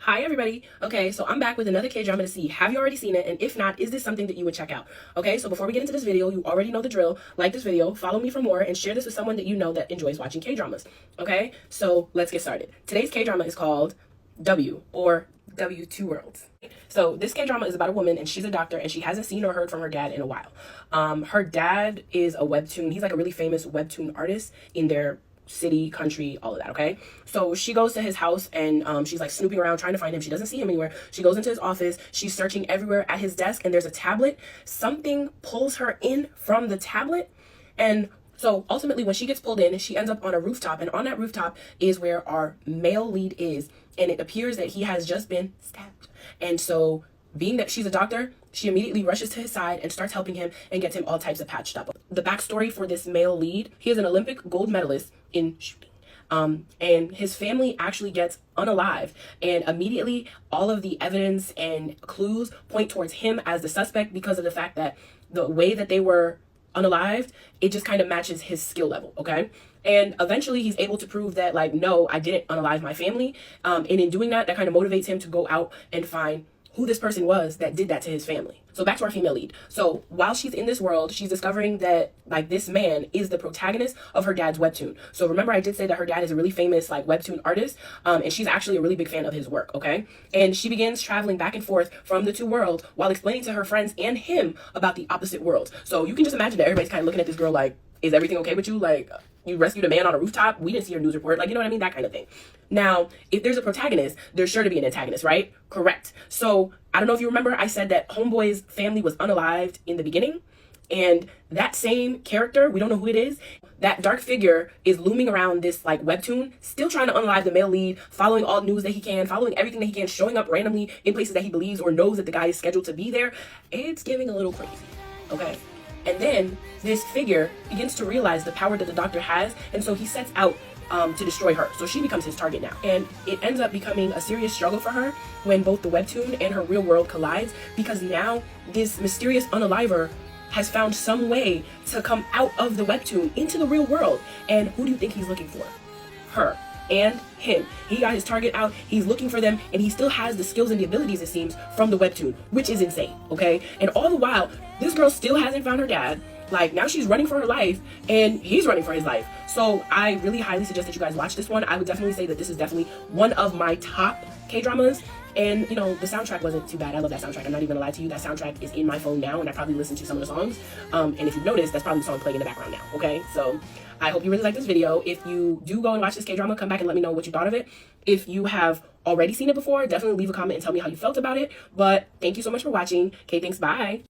Hi everybody. Okay, so I'm back with another K-drama to see. Have you already seen it? And if not, is this something that you would check out? Okay, so before we get into this video, you already know the drill. Like this video, follow me for more, and share this with someone that you know that enjoys watching K-dramas. Okay, so let's get started. Today's K-drama is called W, or W Two Worlds. So this K-drama is about a woman, and she's a doctor, and she hasn't seen or heard from her dad in a while. Her dad is a webtoon. He's like a really famous webtoon artist in their city, country, all of that. Okay, so she goes to his house, and she's like snooping around trying to find him. She doesn't see him anywhere. She goes into his office. She's searching everywhere at his desk, and there's a tablet. Something pulls her in from the tablet, and so ultimately when she gets pulled in, she ends up on a rooftop, and on that rooftop is where our male lead is, and it appears that he has just been stabbed. And so, being that she's a doctor, she immediately rushes to his side and starts helping him and gets him all types of patched up. The backstory for this male lead: he is an Olympic gold medalist in shooting. And his family actually gets unalived, and immediately all of the evidence and clues point towards him as the suspect because of the fact that the way that they were unalived, it just kind of matches his skill level. Okay, and eventually he's able to prove that, like, no, I didn't unalive my family. And in doing that, that kind of motivates him to go out and find who this person was that did that to his family. So back to our female lead. So while she's in this world, she's discovering that, like, this man is the protagonist of her dad's webtoon. So remember, I did say that her dad is a really famous, like, webtoon artist, and she's actually a really big fan of his work. Okay, and she begins traveling back and forth from the two worlds while explaining to her friends and him about the opposite worlds. So you can just imagine that everybody's kind of looking at this girl like, is everything okay with you? Like, you rescued a man on a rooftop? We didn't see your news report. Like, you know what I mean? That kind of thing. Now, if there's a protagonist, there's sure to be an antagonist, right? Correct. So I don't know if you remember, I said that Homeboy's family was unalived in the beginning. And that same character, we don't know who it is, that dark figure is looming around this, like, webtoon, still trying to unalive the male lead, following all news that he can, following everything that he can, showing up randomly in places that he believes or knows that the guy is scheduled to be there. It's getting a little crazy. Okay. And then this figure begins to realize the power that the doctor has, and so he sets out to destroy her. So she becomes his target now. And it ends up becoming a serious struggle for her when both the webtoon and her real world collides, because now this mysterious unaliver has found some way to come out of the webtoon into the real world. And who do you think he's looking for? Her and him. He got his target out, he's looking for them, and he still has the skills and the abilities, it seems, from the webtoon, which is insane. Okay, and all the while this girl still hasn't found her dad. Like, now she's running for her life, and he's running for his life. So I really highly suggest that you guys watch this one. I would definitely say that this is definitely one of my top K-dramas. And, you know, the soundtrack wasn't too bad. I love that soundtrack. I'm not even gonna lie to you. That soundtrack is in my phone now, and I probably listen to some of the songs. And if you've noticed, that's probably the song playing in the background now. Okay, so I hope you really like this video. If you do go and watch this K-drama, come back and let me know what you thought of it. If you have already seen it before, definitely leave a comment and tell me how you felt about it. But thank you so much for watching. Okay, thanks. Bye.